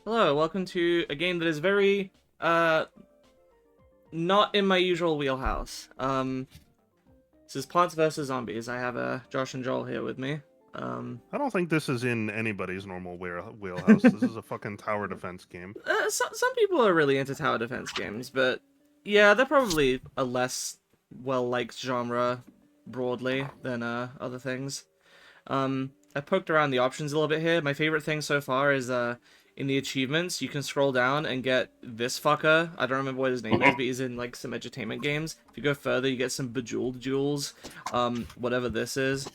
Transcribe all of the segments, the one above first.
Hello, welcome to a game that is very, not in my usual wheelhouse. This is Plants vs. Zombies. I have Josh and Joel here with me. I don't think this is in anybody's normal wheelhouse. This is a fucking tower defense game. Some people are really into tower defense games, but yeah, they're probably a less well-liked genre broadly than other things. I poked around the options a little bit here. My favorite thing so far is in the achievements, you can scroll down and get this fucker. I don't remember what his name is, but he's in like some edutainment games. If you go further, you get some bejeweled jewels. Whatever this is.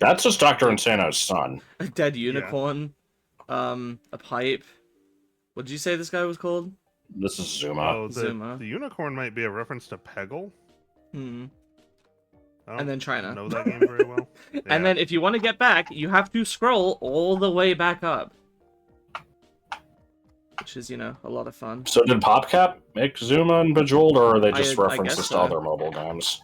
That's just Dr. Insano's son. A dead unicorn. A pipe. What did you say this guy was called? This is Zuma. Oh, Zuma. the unicorn might be a reference to Peggle. Hmm. I don't And then China. know that game very well. Yeah. And then if you want to get back, you have to scroll all the way back up. Which is, a lot of fun. So did PopCap make Zuma and Bejeweled, or are they just I references guess to so. other mobile games?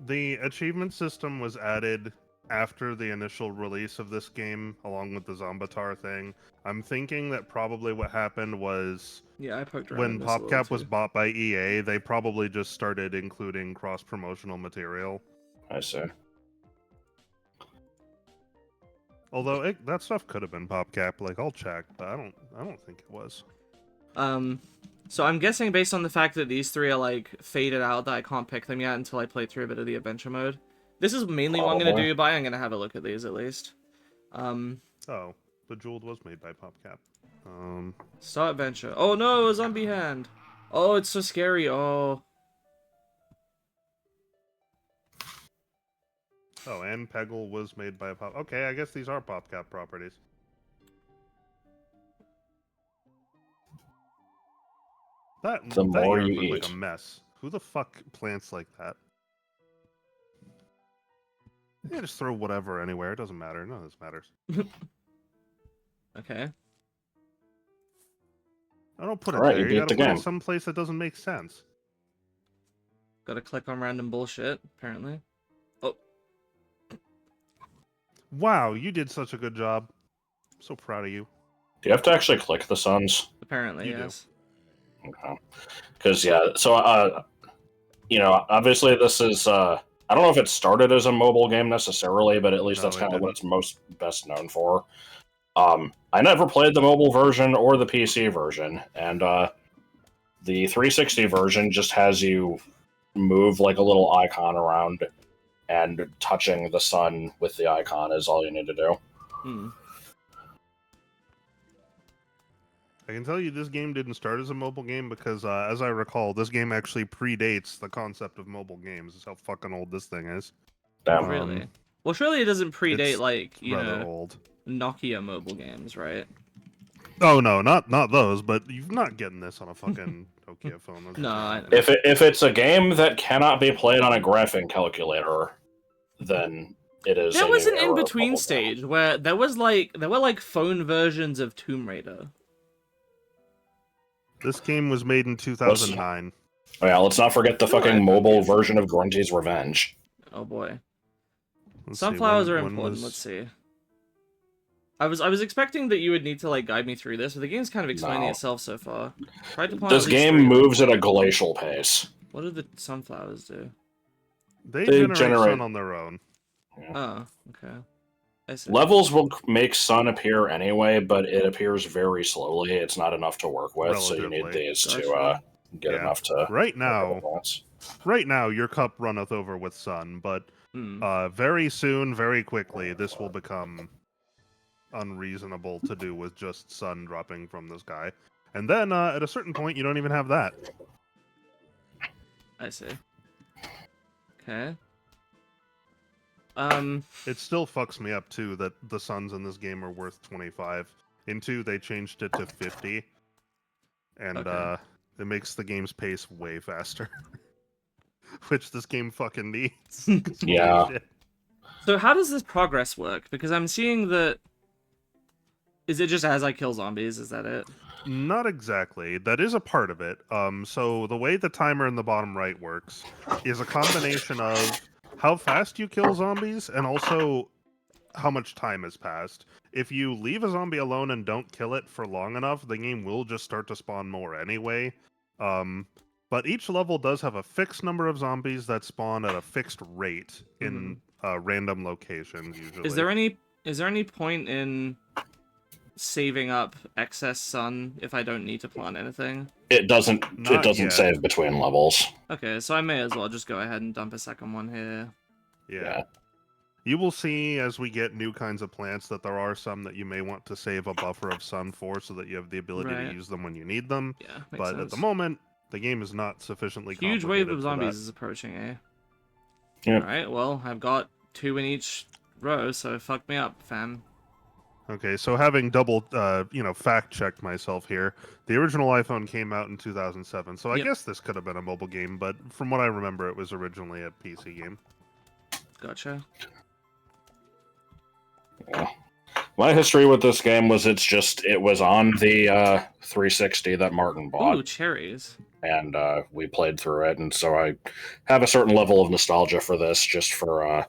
The achievement system was added after the initial release of this game, along with the Zombatar thing. I'm thinking that probably what happened was Yeah, I poked around when in this a little PopCap was too. bought by EA, they probably just started including cross-promotional material. I see. Although that stuff could have been PopCap, like I'll check, but I don't think it was. So I'm guessing based on the fact that these three are like faded out that I can't pick them yet until I play through a bit of the adventure mode. This is mainly what I'm gonna do, but I'm gonna have a look at these at least. Oh, Bejeweled was made by PopCap. Start adventure. Oh no, a zombie hand. Oh, it's so scary. Oh. Oh, and Peggle was made by Pop. Okay, I guess these are PopCap properties. That more yard you looked like eat. a mess. Who the fuck plants like that? Yeah, just throw whatever anywhere. It doesn't matter. None of this matters. Okay. I don't put it Alright, there. you You beat gotta the put it game. someplace that doesn't make sense. Gotta click on random bullshit, apparently. Oh. Wow, you did such a good job. I'm so proud of you. Do you have to actually click the suns? Apparently, You do. yes. Okay. Because, yeah, so, obviously this is, I don't know if it started as a mobile game necessarily, but at least No, that's it kind of what didn't. it's best known for. I never played the mobile version or the PC version, and the 360 version just has you move like a little icon around, and touching the sun with the icon is all you need to do. Hmm. I can tell you this game didn't start as a mobile game because, as I recall, this game actually predates the concept of mobile games. That's how fucking old this thing is. Oh, Damn. really? Well, surely it doesn't predate, it's like, Rather old. Nokia mobile games, right? Oh no, not those. But you're not getting this on a fucking Nokia phone. That's No, for I sure. know. If it's a game that cannot be played on a graphing calculator, then it is. There a was new an era of in-between mobile game. stage where there were like phone versions of Tomb Raider. This game was made in 2009. Oh, yeah, let's not forget the Sure, fucking I mobile forget. version of Grunty's Revenge. Oh boy. Let's see, Sunflowers are when important. was- Let's see. I was expecting that you would need to like guide me through this, but the game's kind of explaining No. itself so far. Tried to plant This at least game 3 of them. moves at a glacial pace. What do the sunflowers do? They They generate generate- sun on their own. Oh, okay. I see. Levels will make sun appear anyway, but it appears very slowly. It's not enough to work with, so you need Relatively. these to Gotcha. get Yeah. enough to. Right now, points. your cup runneth over with sun, but Hmm. very soon, very quickly, this will become unreasonable to do with just sun dropping from the sky. And then, at a certain point, you don't even have that. I see. Okay. It still fucks me up, too, that the suns in this game are worth 25. In 2, they changed it to 50. And, Okay. it makes the game's pace way faster. Which this game fucking needs. Yeah. Holy shit. So how does this progress work? Because I'm seeing that. Is it just as I kill zombies? Is that it? Not exactly. That is a part of it. So the way the timer in the bottom right works is a combination of how fast you kill zombies and also how much time has passed. if you leave a zombie alone and don't kill it for long enough, the game will just start to spawn more anyway. But each level does have a fixed number of zombies that spawn at a fixed rate in random locations, usually. Is there any point in saving up excess sun if I don't need to plant anything? It doesn't Not yet. save between levels. Okay, so I may as well just go ahead and dump a second one here. Yeah. You will see as we get new kinds of plants that there are some that you may want to save a buffer of sun for so that you have the ability to use them when you need them. Yeah, makes but sense. at the moment, the game is not sufficiently Huge complicated wave of for zombies that. is approaching, eh? Yep. Alright, well, I've got 2 in each row, so fuck me up, fam. Okay, so having double, fact-checked myself here, the original iPhone came out in 2007, so I guess this could have been a mobile game, but from what I remember, it was originally a PC game. Gotcha. Yeah. My history with this game was it was on the 360 that Martin bought. Ooh, cherries. And we played through it, and so I have a certain level of nostalgia for this, just for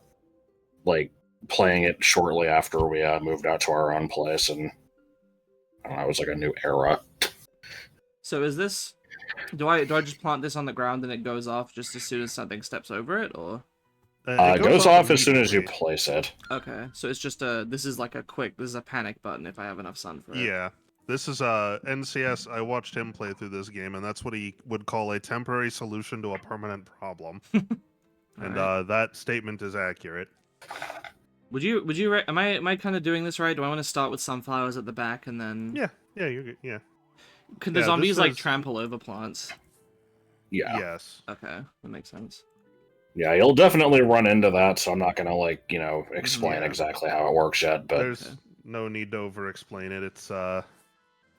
playing it shortly after we moved out to our own place, and I don't know, it was like a new era. So is this? Do I just plant this on the ground and it goes off just as soon as something steps over it, or? It goes off as soon as you place it. Okay, so it's just this is a panic button if I have enough sun for it. Yeah. This is NCS. I watched him play through this game, and that's what he would call a temporary solution to a permanent problem. And that statement is accurate. Would you am I kind of doing this right? Do I want to start with sunflowers at the back and then? Yeah, you're good. Yeah. Can the zombies trample over plants? Yeah. Yes. Okay, that makes sense. Yeah, you'll definitely run into that, so I'm not gonna explain exactly how it works yet. But there's no need to over-explain it. It's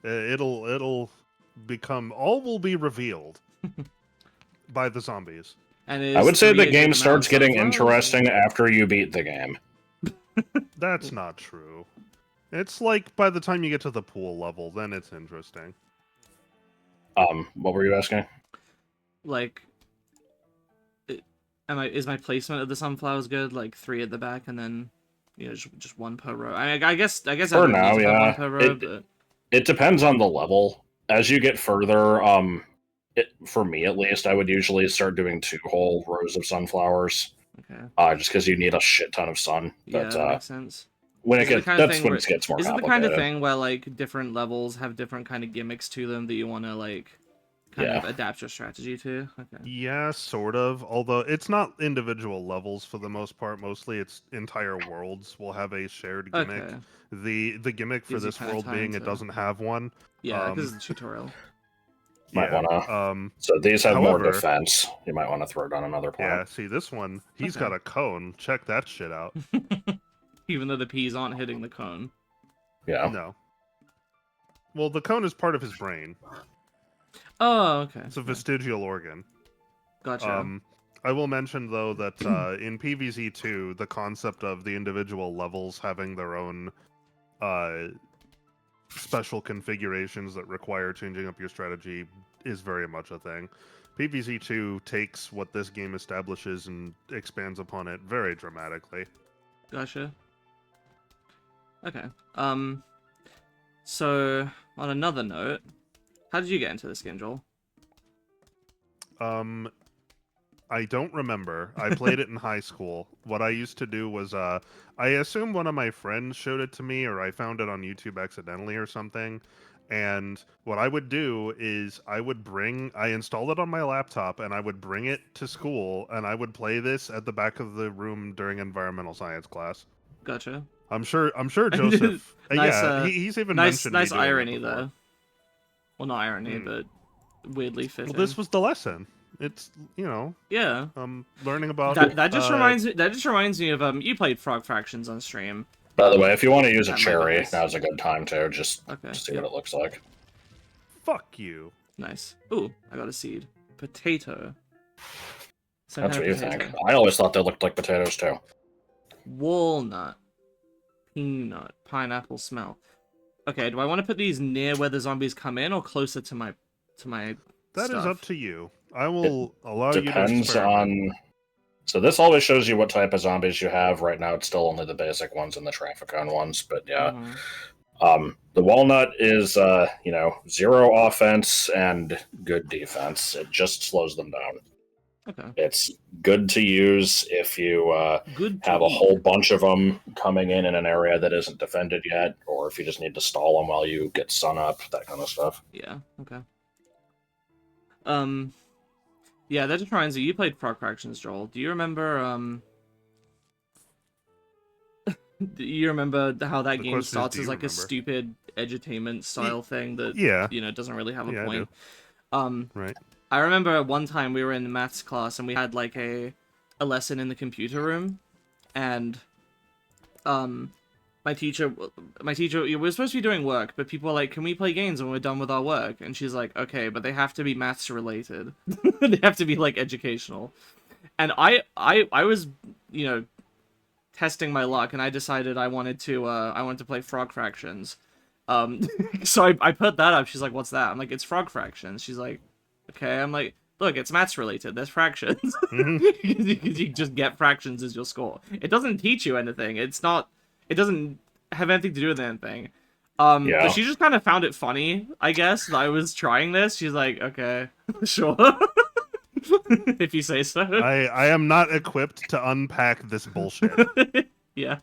it'll become all will be revealed by the zombies. And I would say the game starts getting interesting after you beat the game. That's not true. It's like by the time you get to the pool level, then it's interesting. What were you asking? Like, is my placement of the sunflowers good? Like 3 at the back and then, just 1 per row. I guess I For don't now, need to have yeah. 1 per row, but It depends on the level. As you get further, for me at least, I would usually start doing 2 whole rows of sunflowers. Okay. Just because you need a shit ton of sun. Yeah, But, that makes sense. When it gets more complicated. Is it the kind of thing where different levels have different kind of gimmicks to them that you want to kind of adapt your strategy to? Okay. Yeah, sort of. Although it's not individual levels for the most part. Mostly, it's entire worlds will have a shared gimmick. Okay. The gimmick for this world being it doesn't have one. Yeah, because it's a tutorial. Might wanna. So these have more defense. You might want to throw down another plant. Yeah. See this one. He's got a cone. Check that shit out. Even though the peas aren't hitting the cone. Yeah. No. Well, the cone is part of his brain. Oh, okay. It's a vestigial organ. Gotcha. I will mention, though, that in PvZ2, the concept of the individual levels having their own special configurations that require changing up your strategy is very much a thing. PvZ2 takes what this game establishes and expands upon it very dramatically. Gotcha. Okay. So, on another note, how did you get into this game, Joel? I don't remember. I played it in high school. What I used to do was, I assume one of my friends showed it to me, or I found it on YouTube accidentally or something. And what I would do is I installed it on my laptop, and I would bring it to school, and I would play this at the back of the room during environmental science class. Gotcha. I'm sure Joseph. He's even mentioned. Nice irony though. Well, not irony, but weirdly fitting. Well, this was the lesson. It's Yeah. Learning about that just reminds me of you played Frog Fractions on stream. By the way, if you want to use a cherry, now's a good time to just see what it looks like. Fuck you. Nice. Ooh, I got a seed. Potato. That's what you think. I always thought they looked like potatoes too. Walnut. Peanut. Pineapple smell. Okay, do I want to put these near where the zombies come in or closer to my That stuff? is up to you. I will allow you to Depends on So this always shows you what type of zombies you have. Right now, it's still only the basic ones and the Trafficon ones, but yeah. The Walnut is, 0 offense and good defense. It just slows them down. Okay. It's good to use if you Good to have a eat. whole bunch of them coming in an area that isn't defended yet, or if you just need to stall them while you get sun up, that kind of stuff. Yeah. Okay. Yeah, that just reminds me. You played Frog Fractions, Joel. Do you remember? Do you remember how that The game question is, starts do as you like a remember? stupid edutainment style thing that Yeah. doesn't really have a Yeah, I point. Right. I remember one time we were in the maths class and we had like a lesson in the computer room, and my teacher we were supposed to be doing work, but people were like, can we play games when we're done with our work? And she's like, okay, but they have to be maths related. They have to be like educational. And I was testing my luck, and I decided I wanted to play Frog Fractions. So I put that up. She's like, what's that? I'm like, it's Frog Fractions. She's like, okay. I'm like, look, it's maths related. There's fractions. You just get fractions as your score. It doesn't teach you anything. It doesn't have anything to do with anything. Yeah. But she just kind of found it funny, I guess, that I was trying this. She's like, okay, sure. If you say so. I am not equipped to unpack this bullshit. Yeah.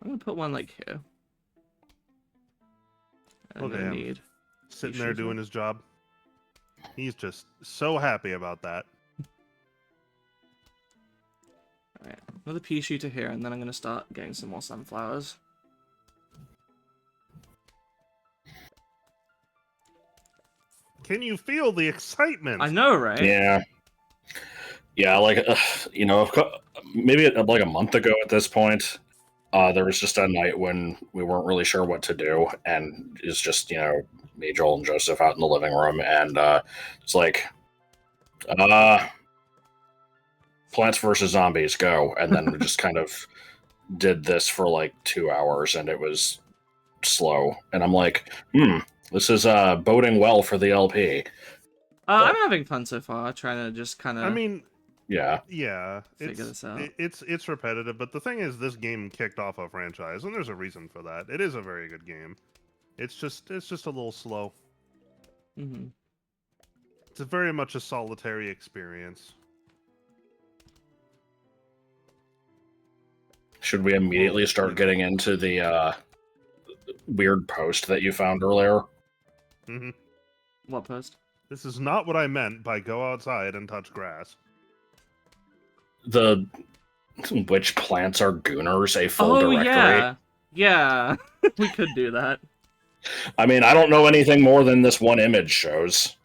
I'm gonna put one like here. I'm Look at gonna him. need. Sitting there doing his job. He's just so happy about that. Alright, another pea shooter here, and then I'm gonna start getting some more sunflowers. Can you feel the excitement? I know, right? Yeah. Yeah, like, maybe like a month ago at this point, there was just a night when we weren't really sure what to do, and it's just, me, Joel, and Joseph out in the living room, and it's like, Plants vs. Zombies, go. And then we just kind of did this for like 2 hours, and it was slow. And I'm like, this is boding well for the LP. I'm having fun so far, trying to just kind of. I mean, yeah, figure this out. It's repetitive, but the thing is, this game kicked off a franchise, and there's a reason for that. It is a very good game. It's just a little slow. Mm-hmm. It's very much a solitary experience. Should we immediately start getting into the weird post that you found earlier? Mm-hmm. What post? This is not what I meant by go outside and touch grass. The which plants are gooners, a full directory. Yeah. We could do that. I mean, I don't know anything more than this one image shows.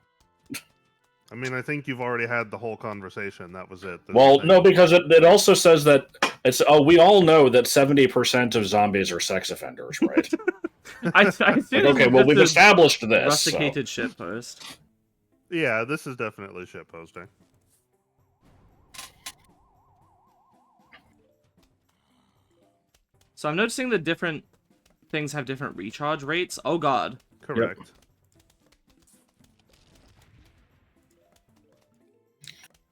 I mean, I think you've already had the whole conversation. That was it. Well, no, because it also says that we all know that 70% of zombies are sex offenders, right? I think okay, well, we've established this. Rusticated shitpost. Yeah, this is definitely shitposting. So I'm noticing that different things have different recharge rates. Oh god. Correct.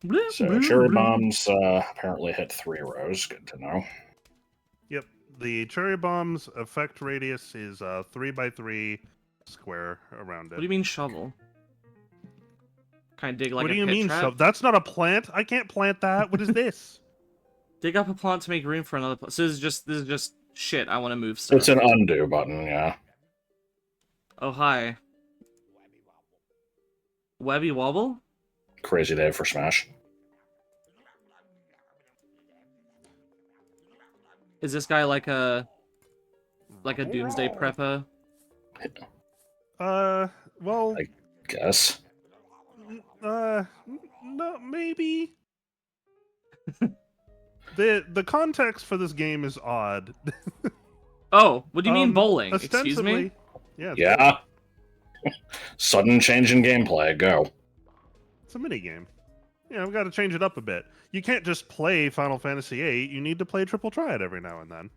Yep. So cherry bombs apparently hit 3 rows. Good to know. Yep. The cherry bomb's effect radius is 3x3 square around it. What do you mean shovel? Can I dig like what do a you pit mean trap? shovel? That's not a plant. I can't plant that. What is this? Dig up a plant to make room for another plant. So this is just shit. I want to move stuff. It's an undo button, yeah. Oh hi. Webby wobble? Crazy day for Smash. Is this guy like a doomsday prepper? Well, I guess. no, maybe. The context for this game is odd. Oh, what do you mean bowling? Excuse ostensibly, me? Yeah. Yeah. Sudden change in gameplay. Go. It's a mini game. Yeah, we've got to change it up a bit. You can't just play Final Fantasy VIII. You need to play Triple Triad every now and then.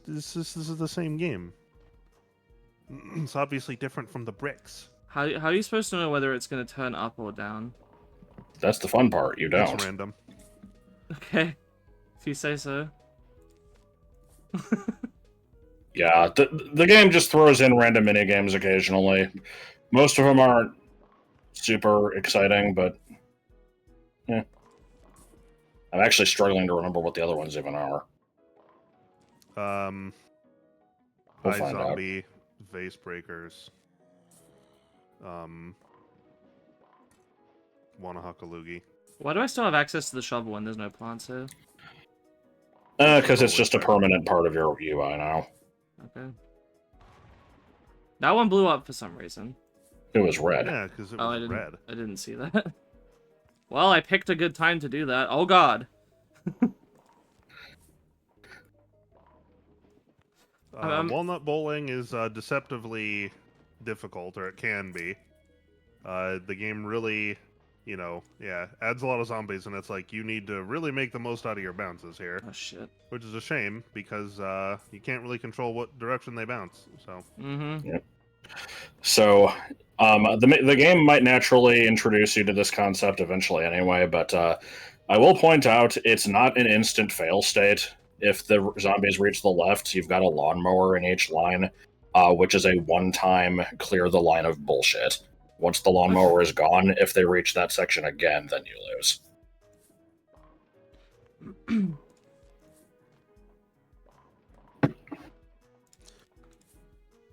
This is the same game. It's obviously different from the bricks. How are you supposed to know whether it's gonna turn up or down? That's the fun part. You don't. It's random. Okay, if you say so. Yeah, the game just throws in random mini games occasionally. Most of them aren't super exciting, but yeah. I'm actually struggling to remember what the other ones even are. We'll find out. iZombie, Vase Breakers, Wanahakalugi. Why do I still have access to the shovel when there's no plants here? Because it's just a permanent part of your UI now. Okay. That one blew up for some reason. It was red. Yeah, because it Oh, was red. I didn't see that. Well, I picked a good time to do that. Oh god. Walnut bowling is deceptively difficult, or it can be. The game really, adds a lot of zombies, and it's like you need to really make the most out of your bounces here. Oh shit. Which is a shame, because you can't really control what direction they bounce, so... Mm-hmm. Yep. So, the game might naturally introduce you to this concept eventually anyway, but I will point out it's not an instant fail state. If the zombies reach the left, you've got a lawnmower in each line, which is a one-time clear the line of bullshit. Once the lawnmower is gone, if they reach that section again, then you lose.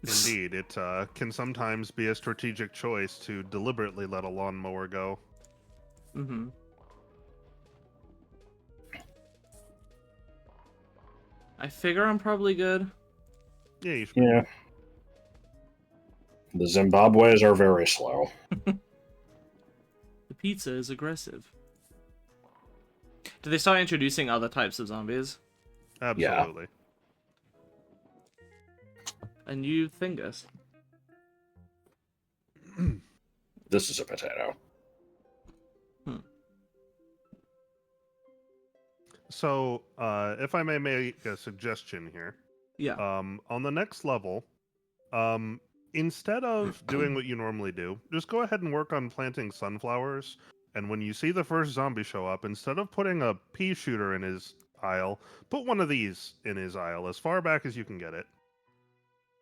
Indeed, it can sometimes be a strategic choice to deliberately let a lawnmower go. Mm-hmm. I figure I'm probably good. Yeah, you should. Yeah. The Zimbabweans are very slow. The pizza is aggressive. Do they start introducing other types of zombies? Absolutely. A new thingus. This is a potato. So, if I may make a suggestion here. Yeah. On the next level, instead of doing what you normally do, just go ahead and work on planting sunflowers. And when you see the first zombie show up, instead of putting a pea shooter in his aisle, put one of these in his aisle, as far back as you can get it.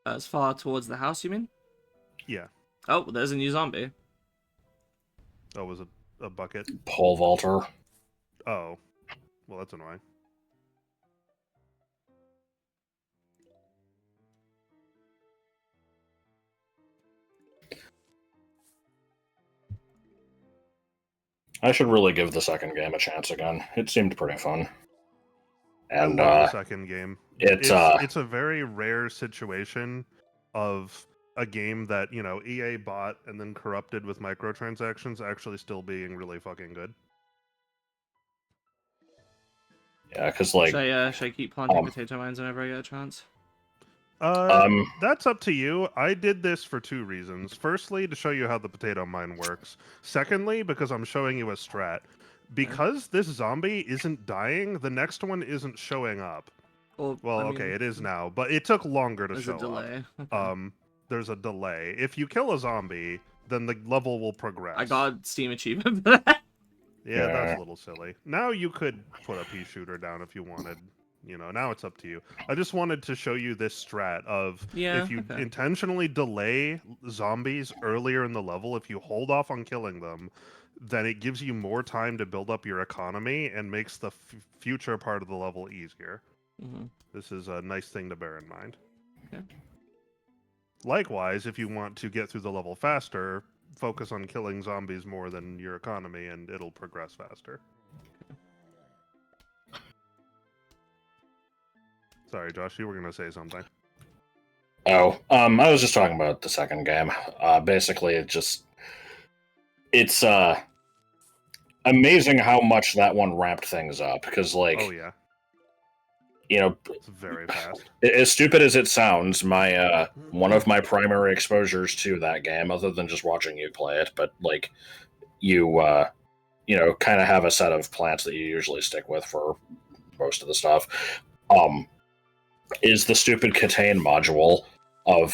As far towards the house, you mean? Yeah. Oh, there's a new zombie. Oh, was it a bucket? Pole vaulter. Oh. Well, that's annoying. I should really give the second game a chance again. It seemed pretty fun. And I love the second game. It's a very rare situation of a game that, EA bought and then corrupted with microtransactions actually still being really fucking good. yeah, because like Should I keep planting potato mines whenever I get a chance? That's up to you. I did this for two reasons. Firstly, to show you how the potato mine works. Secondly, because I'm showing you a strat. Because this zombie isn't dying, the next one isn't showing up. Well, okay, it is now, but it took longer to show up. There's a delay. Okay. There's a delay. If you kill a zombie, then the level will progress. I got Steam achievement for that. Yeah, that's a little silly. Now you could put a pea shooter down if you wanted. Now it's up to you. I just wanted to show you this strat of if you intentionally delay zombies earlier in the level, if you hold off on killing them, then it gives you more time to build up your economy and makes the future part of the level easier. Mm-hmm. This is a nice thing to bear in mind. Okay. Likewise, if you want to get through the level faster, focus on killing zombies more than your economy, and it'll progress faster. Sorry, Josh, you were going to say something. Oh, I was just talking about the second game. Basically, it's amazing how much that one ramped things up, because, like... Oh, yeah. It's very fast. As stupid as it sounds, my one of my primary exposures to that game, other than just watching you play it, but, like, you kind of have a set of plants that you usually stick with for most of the stuff, is the stupid Catane module, of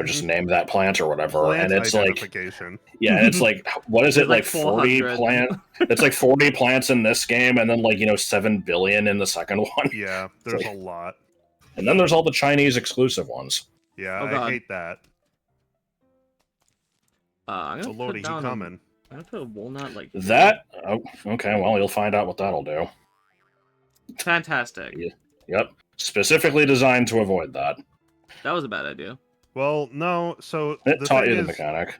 just name that plant or whatever, Plant and it's like, identification. yeah, it's like, what is There's it, like like 40 400. plant? It's like 40 plants in this game, and then like 7 billion in the second one. Yeah, there's a lot. And then there's all the Chinese exclusive ones. Yeah, Oh, I God. hate that. I'm Oh gonna lordy, put he down coming. I'm gonna put a walnut like here. That, oh, okay, well, you'll find out what that'll do. Fantastic. Yeah. Yep, specifically designed to avoid that. That was a bad idea. Well, no. So It the taught thing you the is, mechanic.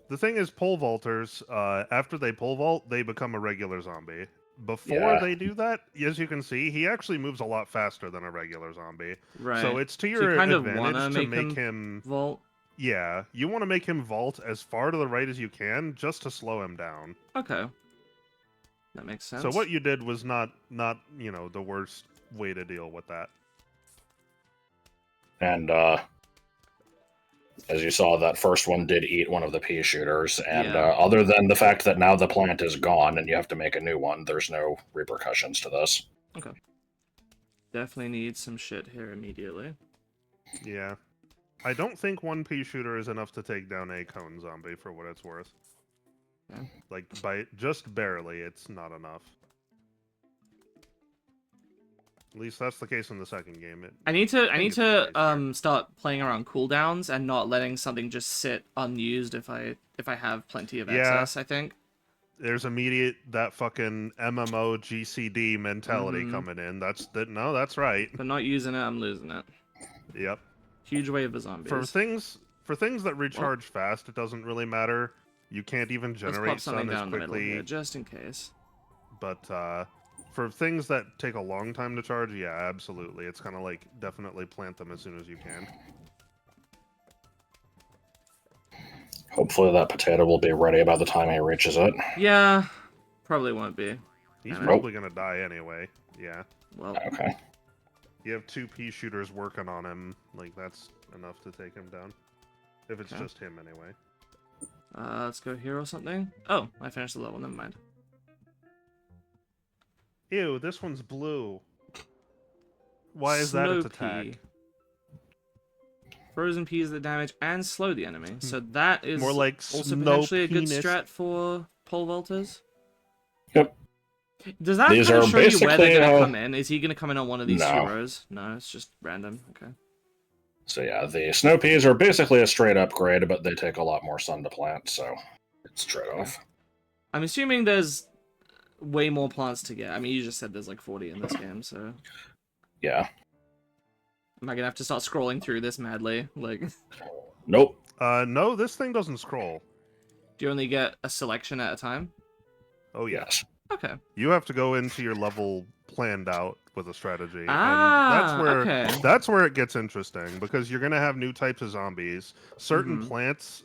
the thing is, pole vaulters. After they pole vault, they become a regular zombie. Before Yeah. they do that, as you can see, he actually moves a lot faster than a regular zombie. Right. So it's to So your you kind of wanna advantage to make make him him. vault. Yeah, you want to make him vault as far to the right as you can, just to slow him down. Okay. That makes sense. So what you did was not the worst way to deal with that. And as you saw, that first one did eat one of the pea shooters, and Yeah. other than the fact that now the plant is gone and you have to make a new one, there's no repercussions to this. Okay. Definitely need some shit here immediately. Yeah. I don't think one pea shooter is enough to take down a cone zombie for what it's worth. Yeah. Like, by just barely, it's not enough. At least that's the case in the second game. I need think to it's the case here. start playing around cooldowns and not letting something just sit unused if I have plenty of Yeah. excess, I think. There's immediate that fucking MMO GCD mentality Mhm. coming in. No, that's right. If I'm not using it, I'm losing it. Yep. Huge wave of zombies. For things that recharge fast, it doesn't really matter. You can't even Let's generate pop something sun as down the middle quickly. here, just in case. But for things that take a long time to charge, yeah, absolutely. It's kind of like definitely plant them as soon as you can. Hopefully that potato will be ready by the time he reaches it. Yeah, probably won't be. He's Damn it. probably gonna die anyway. Yeah. Well, Okay. You have 2 pea shooters working on him. Like, that's enough to take him down. If it's Okay. just him, anyway. let's go here or something. Oh, I finished the level. Never mind. Ew, this one's blue. Why is that its Snow attack? pea. Frozen peas that damage and slow the enemy. So that is More like also snow potentially a good penis. strat for pole vaulters. Yep. Does that These kind of are show you where they're basically, going to come in? Is he going to come in on one of these No. 2 rows? No, it's just random. Okay. So yeah, the snow peas are basically a straight upgrade, but they take a lot more sun to plant, so it's trade-off. I'm assuming there's way more plants to get. I mean, you just said there's like 40 in this game, so... Yeah. Am I going to have to start scrolling through this madly? Like, Nope. No, this thing doesn't scroll. do you only get a selection at a time? Oh, yeah. Yes. Okay. You have to go into your level planned out with a strategy. Ah, and that's where it gets interesting, because you're going to have new types of zombies. Certain Mhm. plants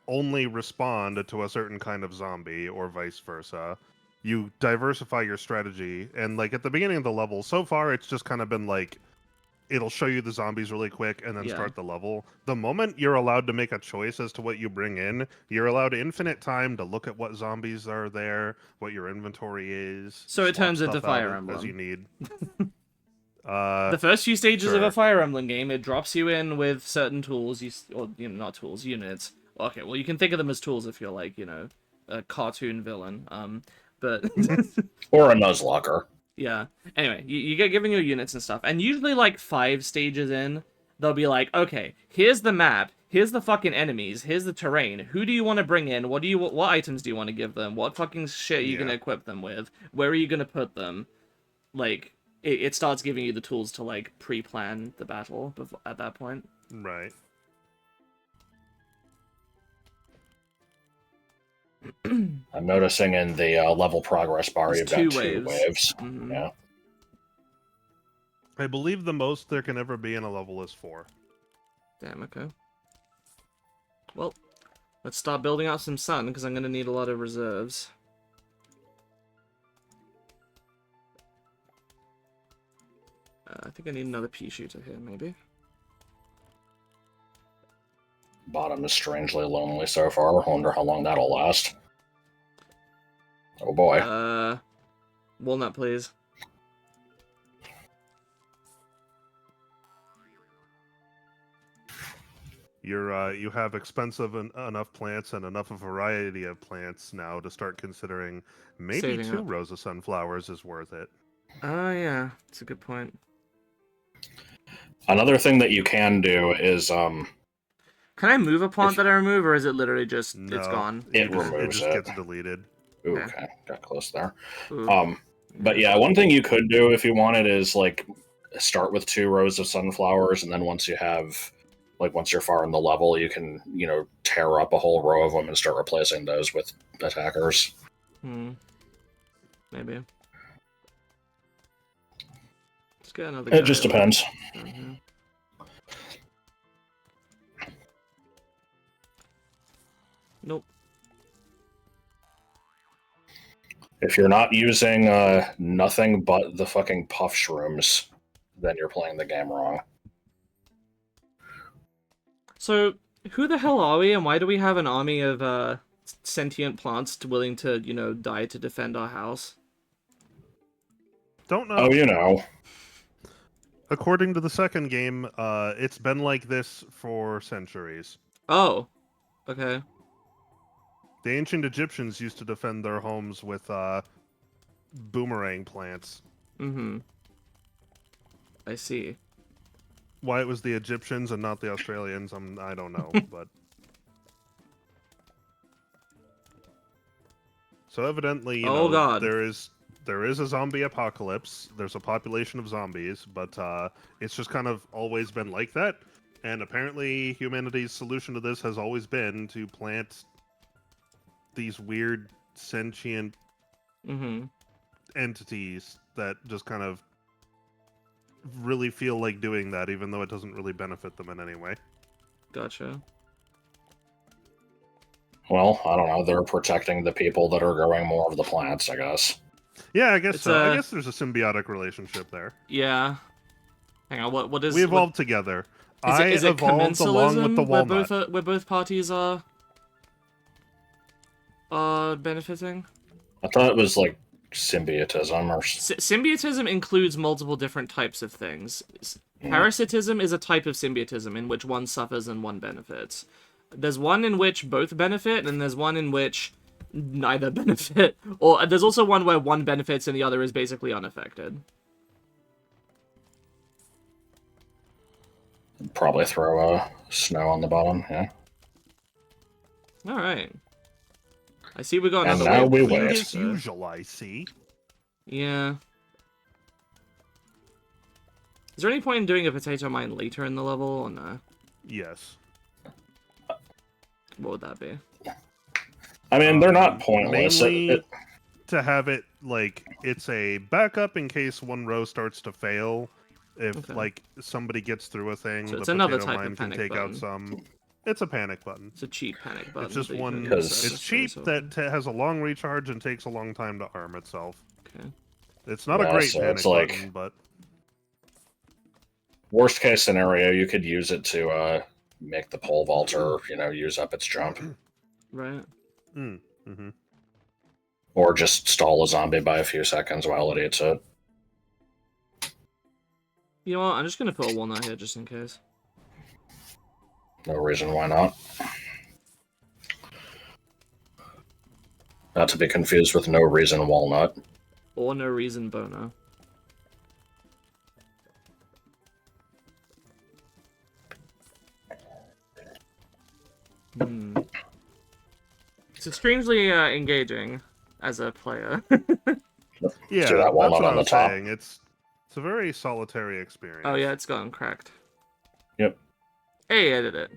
only respond to a certain kind of zombie, or vice versa. You diversify your strategy, and like at the beginning of the level, so far it's just kind of been like, it'll show you the zombies really quick and then Yeah. start the level. The moment you're allowed to make a choice as to what you bring in, you're allowed infinite time to look at what zombies are there, what your inventory is. So it swap turns into stuff out Fire as you Emblem. need. The first few stages of sure. a Fire Emblem game, it drops you in with certain tools, not tools, units. Okay, well, you can think of them as tools if you're like, a cartoon villain. But Or a Nuzlocke. yeah. Anyway, you get given your units and stuff, and usually like 5 stages in, they'll be like, okay, here's the map, here's the fucking enemies, here's the terrain. Who do you want to bring in? What items do you want to give them? What fucking shit are you gonna equip them with? Where are you gonna put them? Like, it starts giving you the tools to like pre-plan the battle at that point. Right. I'm noticing in the level progress bar There's you've got 2 2 waves. Mhm. Yeah. I believe the most there can ever be in a level is 4. Damn, okay. Well, let's start building out some sun, because I'm gonna need a lot of reserves. I think I need another pea shooter here, maybe. Bottom is strangely lonely so far. Wonder how long that'll last. Oh boy. Walnut, please. You have expensive enough plants and enough a variety of plants now to start considering maybe Saving 2 up. rows of sunflowers is worth it. Oh, yeah. That's a good point. Another thing that you can do is Can I move a plant If- that I remove, or is it literally just it's No, gone? It it removes just it. gets deleted. Ooh, Okay. okay, got close there. Ooh. But yeah, one thing you could do if you wanted is like start with 2 rows of sunflowers, and then once you're far in the level, you can tear up a whole row of them and start replacing those with attackers. Maybe. Let's get another. It just depends. Nope. If you're not using nothing but the fucking puff shrooms, then you're playing the game wrong. So, who the hell are we, and why do we have an army of sentient plants willing to, die to defend our house? Don't know. Oh, you know. According to the second game, it's been like this for centuries. Oh, okay. The ancient Egyptians used to defend their homes with boomerang plants. Mm-hmm. I see. Why it was the Egyptians and not the Australians, I don't know, but... So evidently, God. there is a zombie apocalypse. There's a population of zombies, but it's just kind of always been like that. And apparently, humanity's solution to this has always been to plant these weird sentient entities that just kind of really feel like doing that, even though it doesn't really benefit them in any way. Gotcha. Well, I don't know. They're protecting the people that are growing more of the plants, I guess. Yeah, I guess It's so. I guess there's a symbiotic relationship there. Yeah. Hang on. What is? We evolved together. Is it evolved along with the commensalism walnut. where both parties are benefiting? I thought it was like symbiotism or... Symbiotism includes multiple different types of things. Parasitism is a type of symbiotism in which one suffers and one benefits. There's one in which both benefit, and there's one in which neither benefit. Or there's also one where one benefits and the other is basically unaffected. Probably throw snow on the bottom, yeah. Alright. I see we got And another now wave we of wait. this, As so- usual, I see. Yeah. Is there any point in doing a potato mine later in the level, or no? Yes. What would that be? I mean, they're not pointless. Mainly to have it, like, it's a backup in case one row starts to fail. If, like, somebody gets through a thing, So the it's another potato type mine of can panic take button. out some... It's a panic button. It's a cheap panic button. It's just that you one... can Because- It's cheap that has a long recharge and takes a long time to arm itself. Okay. It's not Yeah, a great so panic it's like- button, but... Worst case scenario, you could use it to make the pole vaulter, use up its jump. Right. Mm-hmm. Or just stall a zombie by a few seconds while it eats it. You know what? I'm just gonna put a walnut here just in case. No reason why not. Not to be confused with No Reason Walnut. Or no reason bono. It's strangely engaging as a player. Yeah, So that that's walnut what on I the was top. saying. It's a very solitary experience. Oh yeah, it's gotten cracked. Yep. Hey, I did it.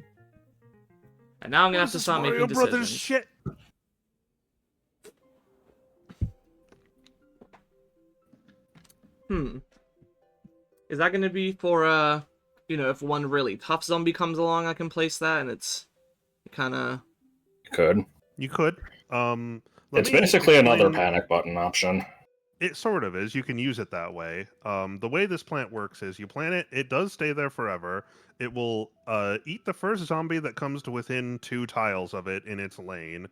And now I'm gonna have to This is start Mario making Brothers decisions. shit. Is that gonna be for if one really tough zombie comes along, I can place that, and it's kinda... You could. You could. It's basically another panic button option. It sort of is. You can use it that way. The way this plant works is you plant it, it does stay there forever. It will eat the first zombie that comes to within 2 tiles of it in its lane.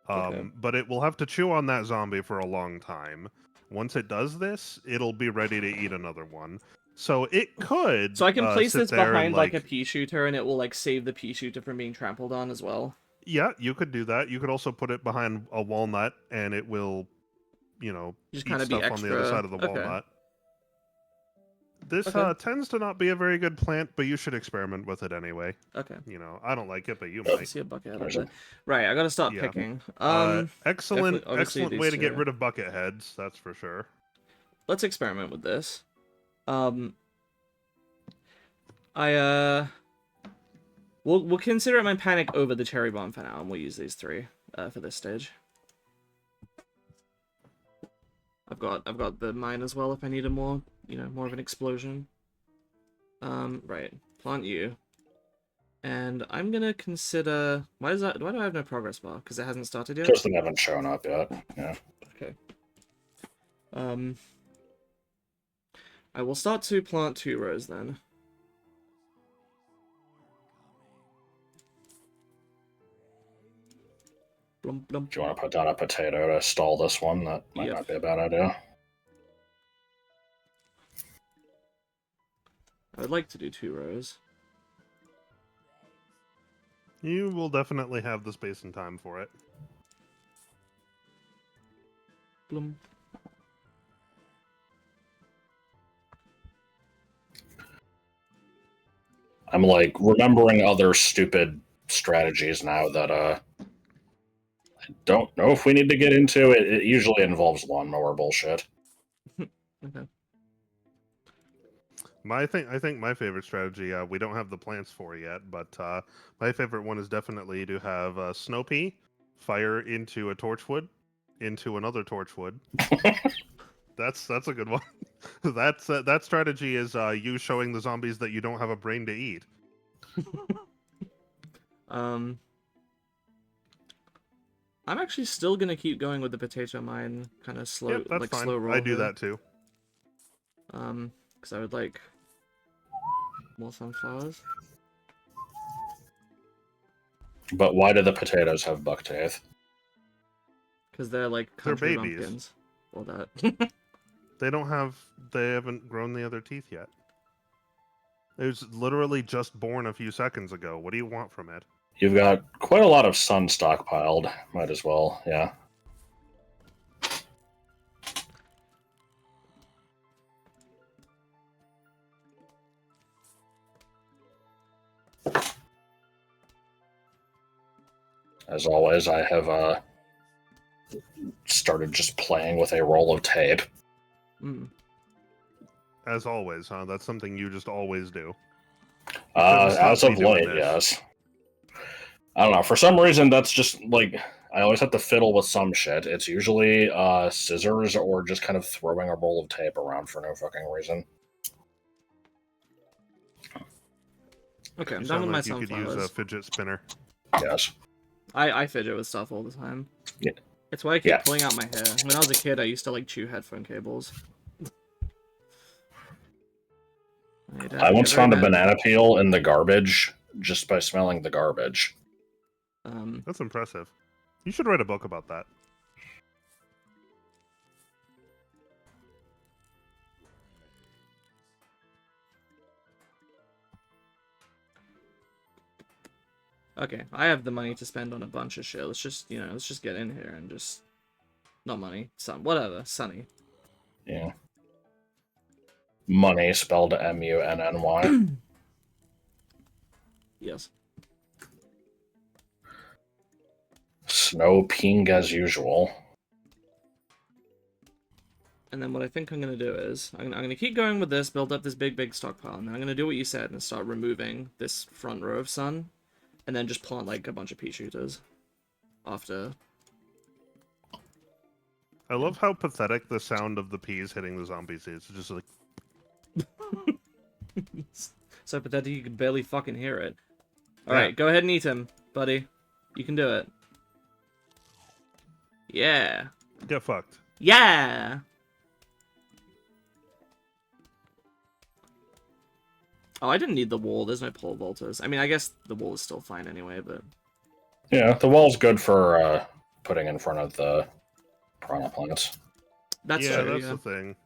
Okay. But it will have to chew on that zombie for a long time. Once it does this, it'll be ready to eat another one. So it could. So I can place sit this there behind and, like a pea shooter, and it will like save the pea shooter from being trampled on as well. Yeah, you could do that. You could also put it behind a walnut, and it will, Just eat kind of be stuff on the other extra. side of the Okay. walnut. This Okay. tends to not be a very good plant, but you should experiment with it anyway. Okay. I don't like it, but you I might. see a bucket head up there. Right, I gotta start Yeah. picking. Excellent, obviously excellent these way to get two. rid of bucket heads. That's for sure. Let's experiment with this. I we'll consider it my panic over the cherry bomb for now, and we'll use these three for this stage. I've got the mine as well if I need a more more of an explosion. Right, plant you, and I'm gonna consider why do I have no progress bar? Because it hasn't started yet. Because they haven't shown up yet. Yeah. Okay. I will start to plant 2 rows then. Blum, blum. Do you want to put down a potato to stall this one? That might not be a bad idea. I would like to do 2 rows. You will definitely have the space and time for it. Blum. I'm like remembering other stupid strategies now that I don't know if we need to get into. It usually involves lawnmower bullshit. Okay. I think my favorite strategy, we don't have the plants for yet, but my favorite one is definitely to have snow pea fire into a torchwood, into another torchwood. That's a good one. That strategy is you showing the zombies that you don't have a brain to eat. I'm actually still gonna keep going with the potato mine, kind of slow, Yep, that's like fine. slow roll. I do here. that too. Because I would like more sunflowers. But why do the potatoes have buck teeth? Because they're like They're country babies. bumpkins. Or that. They haven't grown the other teeth yet. It was literally just born a few seconds ago. What do you want from it? You've got quite a lot of sun stockpiled. Might as well, yeah. As always, I have started just playing with a roll of tape. As always, huh? That's something you just always do. As of late, yes. I don't know. For some reason, that's just like I always have to fiddle with some shit. It's usually scissors or just kind of throwing a roll of tape around for no fucking reason. Okay, I'm You done sound with my like you could sunflowers. use a fidget spinner. Yes. I fidget with stuff all the time. Yeah. It's why I keep Yeah. pulling out my hair. When I was a kid, I used to like chew headphone cables. I once found a banana peel in the garbage just by smelling the garbage. That's impressive. You should write a book about that. Okay, I have the money to spend on a bunch of shit. Let's just get in here and just... Not money. Whatever. Sunny. Yeah. Money spelled M-U-N-N-Y. Yes. Snow ping as usual. And then what I think I'm going to do is, I'm going to keep going with this, build up this big stockpile, and then I'm going to do what you said and start removing this front row of sun, and then just plant, like, a bunch of pea shooters after. I love how pathetic the sound of the peas hitting the zombies is. It's just like... So pathetic you can barely fucking hear it. Alright, go ahead and eat him, buddy. You can do it. Yeah. Get fucked. Yeah! Oh, I didn't need the wall. There's no pole vaulters. I mean, I guess the wall is still fine anyway, but... Yeah, the wall's good for putting in front of the piranha plants. That's yeah, true, that's yeah. the thing.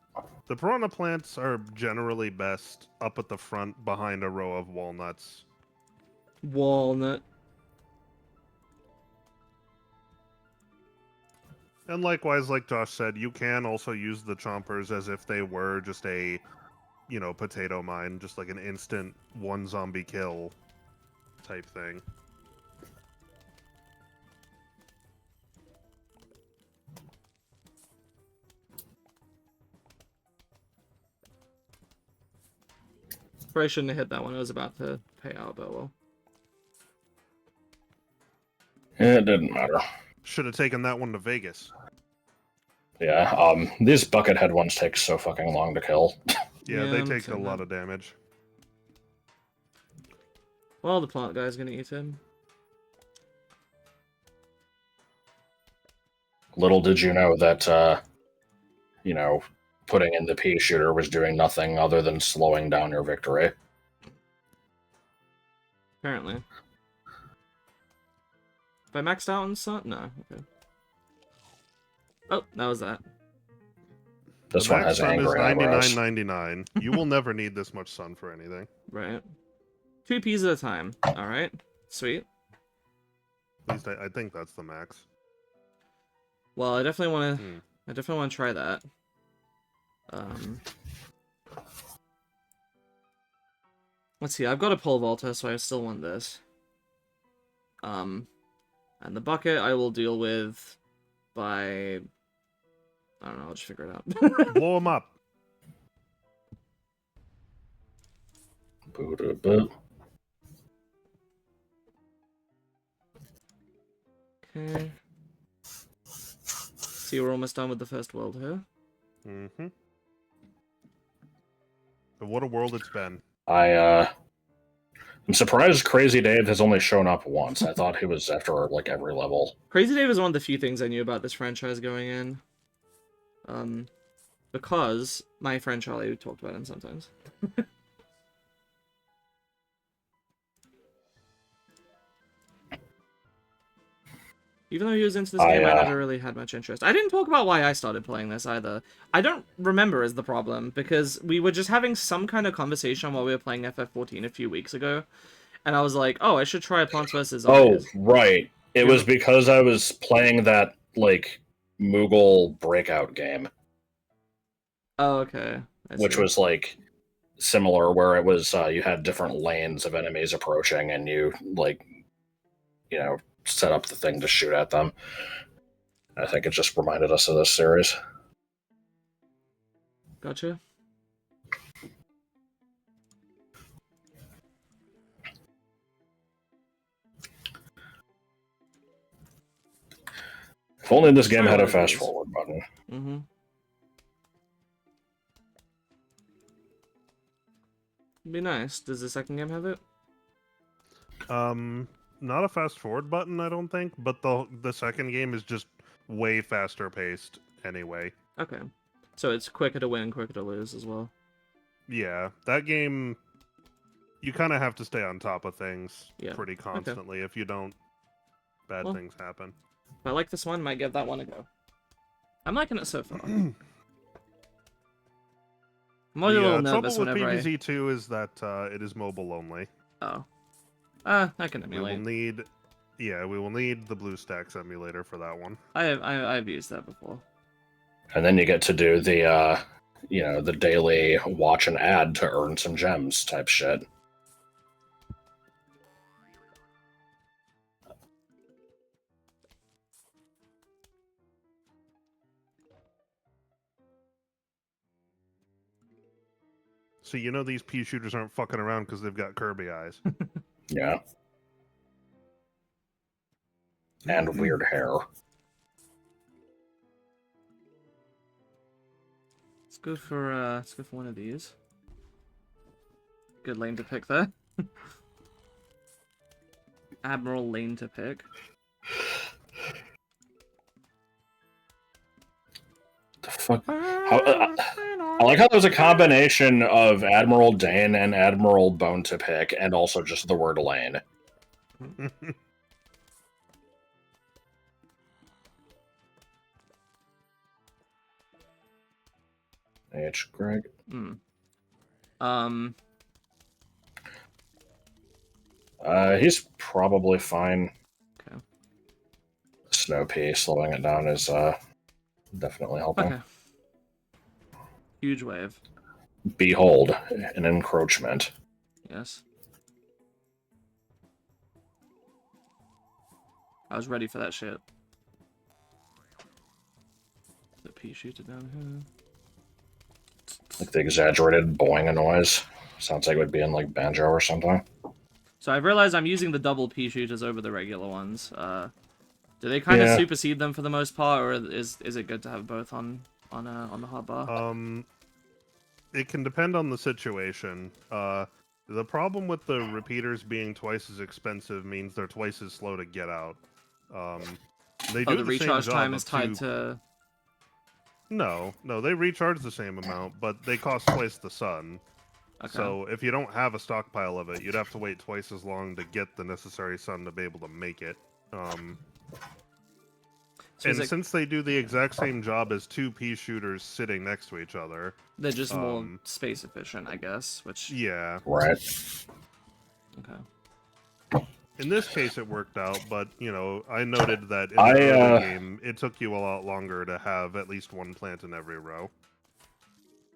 The piranha plants are generally best up at the front behind a row of walnuts. Walnut. And likewise, like Josh said, you can also use the chompers as if they were just a, potato mine, just like an instant one zombie kill type thing. Probably shouldn't have hit that one. I was about to pay out, but well. It didn't matter. Should have taken that one to Vegas. Yeah, these buckethead ones take so fucking long to kill. Yeah, they I'm take a saying lot that. of damage. Well, the plant guy's gonna eat him. Little did you know that, putting in the pea shooter was doing nothing other than slowing down your victory. Apparently. If I maxed out on sun? No. Okay. Oh, that was that. This The one max has sun is angry eyebrows. $99.99. You will never need this much sun for anything. Right. 2 peas at a time. Alright. Sweet. At least I think that's the max. Well, I definitely want to try that. Let's see. I've got a pole vaulter, so I still want this. And the bucket I will deal with by... I don't know, I'll just figure it out. Blow them up. Boo-doo-boo. Okay. See, we're almost done with the first world here. Mm-hmm. But what a world it's been. I'm surprised Crazy Dave has only shown up once. I thought he was after like every level. Crazy Dave is one of the few things I knew about this franchise going in. Because my friend Charlie talked about him sometimes. Even though he was into this game, I never really had much interest. I didn't talk about why I started playing this either. I don't remember is the problem, because we were just having some kind of conversation while we were playing FF14 a few weeks ago, and I was like, oh, I should try Plants vs. Zombies. Oh, right. It was because I was playing that, like, Moogle breakout game. Oh, okay. Which was, like, similar, where it was, you had different lanes of enemies approaching, and you, like, set up the thing to shoot at them. I think it just reminded us of this series. Gotcha. If only this game had a fast forward button. Mm-hmm. Be nice. Does the second game have it? Not a fast forward button, I don't think, but the second game is just way faster paced anyway. Okay. So it's quicker to win, quicker to lose as well. Yeah, that game, you kind of have to stay on top of things pretty constantly. Okay. If you don't, bad things happen. If I like this one, might give that one a go. I'm liking it so far. I'm a little nervous trouble with whenever PvZ2 is that it is mobile only. Oh. I can emulate. We will need the BlueStacks emulator for that one. I've used that before. And then you get to do the, the daily watch an ad to earn some gems type shit. So these pea shooters aren't fucking around because they've got Kirby eyes. Yeah. And weird hair. Let's go for one of these. Good lane to pick there. Admiral lane to pick. The fuck? I like how there's a combination of Admiral Dane and Admiral Bone to pick, and also just the word lane. H. Greg. Hmm. He's probably fine. Okay. Snow Pea slowing it down is definitely helping. Okay. Huge wave. Behold, an encroachment. Yes. I was ready for that shit. The pea shooter down here. Like the exaggerated boing noise. Sounds like it would be in like banjo or something. So I've realized I'm using the double pea shooters over the regular ones. Do they kind of Yeah. supersede them for the most part, or is it good to have both on the hotbar? It can depend on the situation. The problem with the repeaters being twice as expensive means they're twice as slow to get out. They do The the same recharge job time of is tied to. No, they recharge the same amount, but they cost twice the sun. Okay. So if you don't have a stockpile of it, you'd have to wait twice as long to get the necessary sun to be able to make it. So And since they do the exact same job as two pea shooters sitting next to each other, they're just more space efficient, I guess. Which yeah. Right. Okay. In this case, it worked out, but, you know, I noted that in the early game, it took you a lot longer to have at least one plant in every row.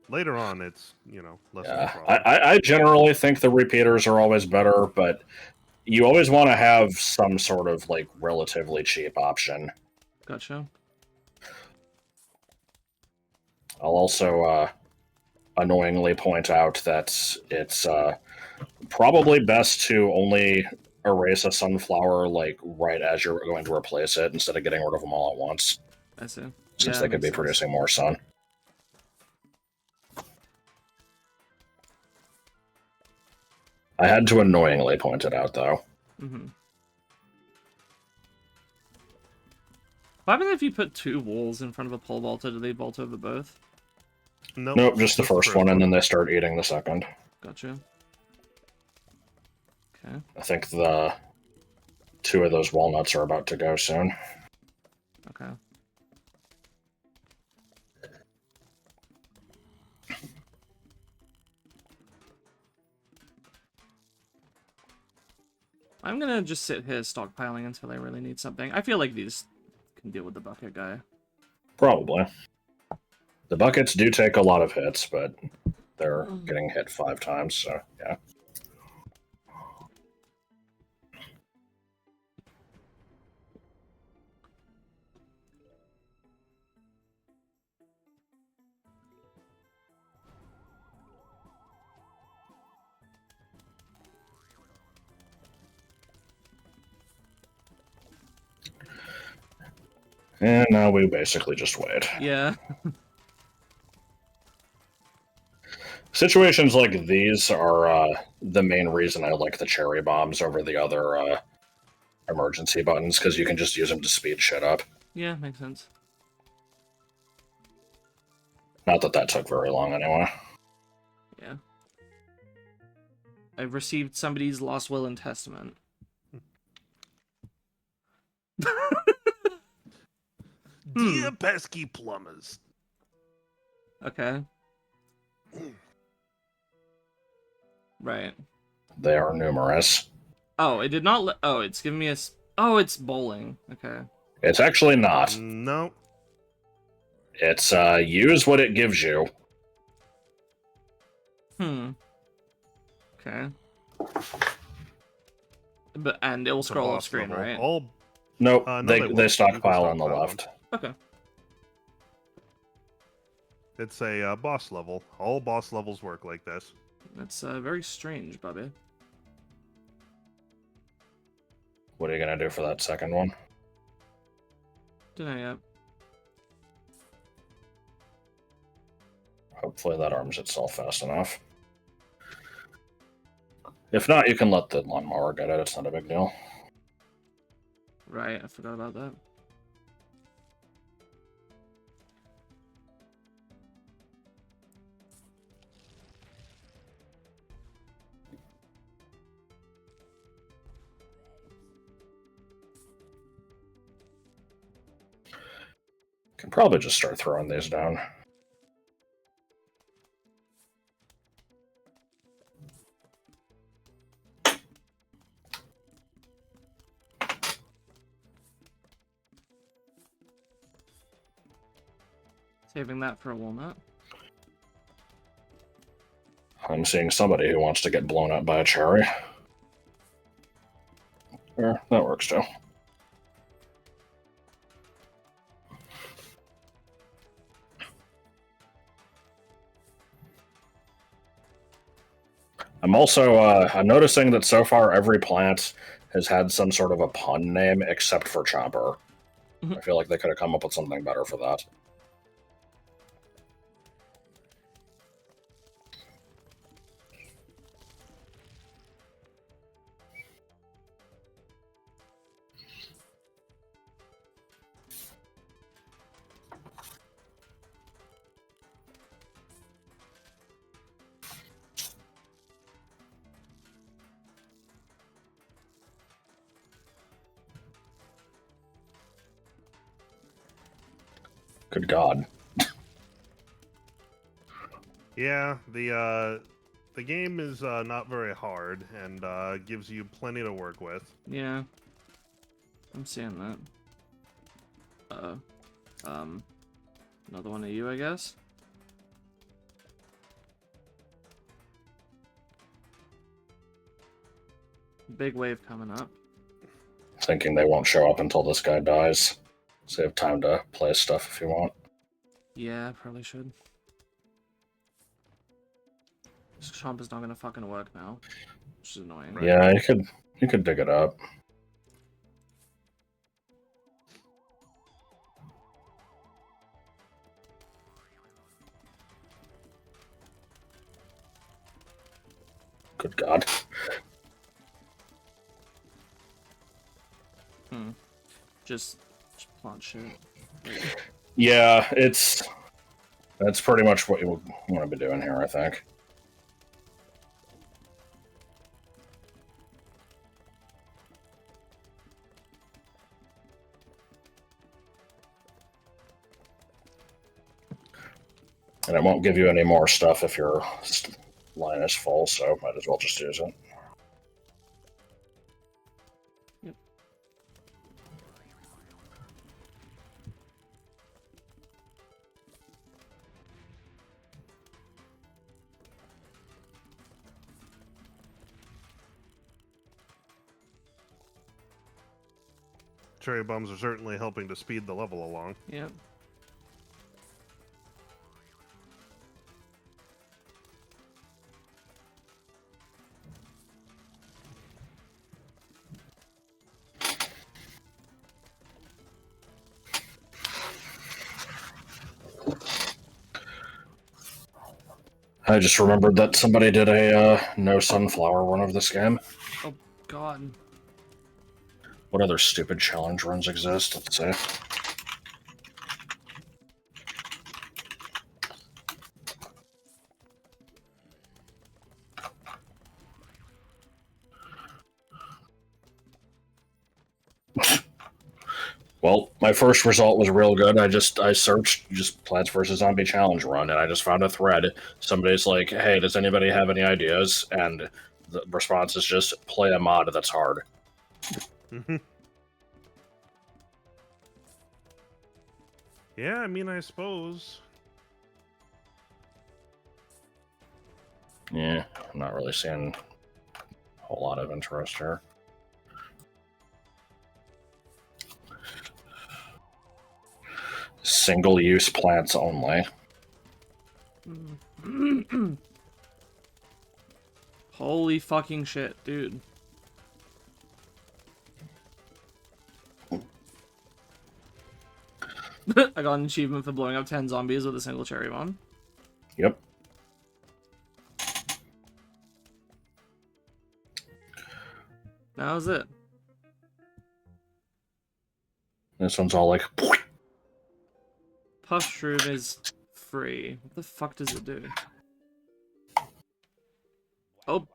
Later on, it's, you know, less of a problem. I generally think the repeaters are always better, but you always want to have some sort of, like, relatively cheap option. Gotcha. I'll also annoyingly point out that it's probably best to only erase a sunflower like right as you're going to replace it instead of getting rid of them all at once. I see. Since Yeah, they could be producing more sun. I had to annoyingly point it out, though. Mm-hmm. What happens if you put two walls in front of a pole vaulter? Do they vault over both? Nope, just the first one, and then they start eating the second. Gotcha. Okay. I think the two of those walnuts are about to go soon. Okay. I'm gonna just sit here stockpiling until I really need something. I feel like these can deal with the bucket guy. Probably. The buckets do take a lot of hits, but they're getting hit 5 times, so yeah. And now we basically just wait. Yeah. Situations like these are the main reason I like the cherry bombs over the other emergency buttons, because you can just use them to speed shit up. Yeah, makes sense. Not that that took very long anyway. Yeah. I've received somebody's lost will and testament. Dear pesky plumbers. Okay. Right. They are numerous. Oh, it did not let... Oh, it's giving me a... Oh, it's bowling. Okay. It's actually not. No. It's use what it gives you. Okay. And it'll scroll off screen, level. right? Nope, no, they stockpile on the left. Okay. It's a boss level. All boss levels work like this. That's very strange, Bobby. What are you gonna do for that second one? Dunno yet. Hopefully that arms itself fast enough. If not, you can let the lawnmower get it. It's not a big deal. Right, I forgot about that. Can probably just start throwing these down. Saving that for a walnut. I'm seeing somebody who wants to get blown up by a cherry. Yeah, that works too. I'm also I'm noticing that so far every plant has had some sort of a pun name except for Chopper. I feel like they could have come up with something better for that. Good God. Yeah, the game is not very hard and gives you plenty to work with. Yeah. I'm seeing that. Another one of you, I guess? Big wave coming up. Thinking they won't show up until this guy dies. So you have time to play stuff if you want. Yeah, probably should. This chomp is not gonna fucking work now. Which is annoying. Right. Yeah, you could dig it up. Good God. Just plant shit. Yeah, that's pretty much what you want to be doing here, I think. And it won't give you any more stuff if your line is full, so might as well just use it. Yep. Cherry bombs are certainly helping to speed the level along. Yep. I just remembered that somebody did a no sunflower run of this game. Oh, God. What other stupid challenge runs exist? Let's see. Well, my first result was real good. I searched just Plants vs. Zombie Challenge Run, and I just found a thread. Somebody's like, "Hey, does anybody have any ideas?" And the response is just play a mod that's hard. Yeah, I mean, I suppose. Yeah, I'm not really seeing a whole lot of interest here. Single-use plants only. Holy fucking shit, dude. I got an achievement for blowing up 10 zombies with a single cherry bomb. Yep. That was it. This one's all like... Puff Shroom is free. What the fuck does it do? Oh.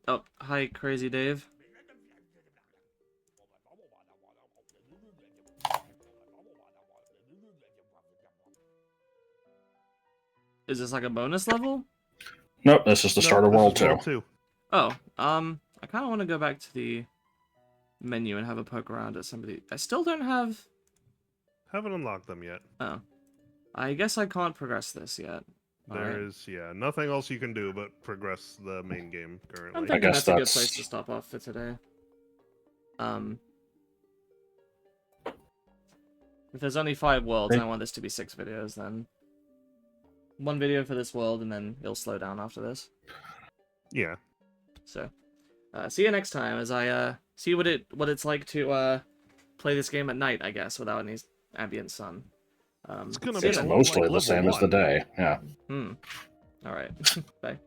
Oh, hi, Crazy Dave. Is this like a bonus level? Nope, this is the start of World 2. World 2. Oh, I kind of want to go back to the menu and have a poke around at somebody. I still don't have... Haven't unlocked them yet. Oh. I guess I can't progress this yet. There Alright. is, yeah, nothing else you can do but progress the main game I'm currently. thinking guess that's a good that's- place to stop off for today. If there's only 5 worlds and I want this to be 6 videos, then 1 video for this world, and then it'll slow down after this. Yeah. So, see you next time as I see what it's like to play this game at night, I guess, without any ambient sun. It's gonna see be you It's then. a lot mostly like the level same as the 1. day. Yeah. All right. Bye.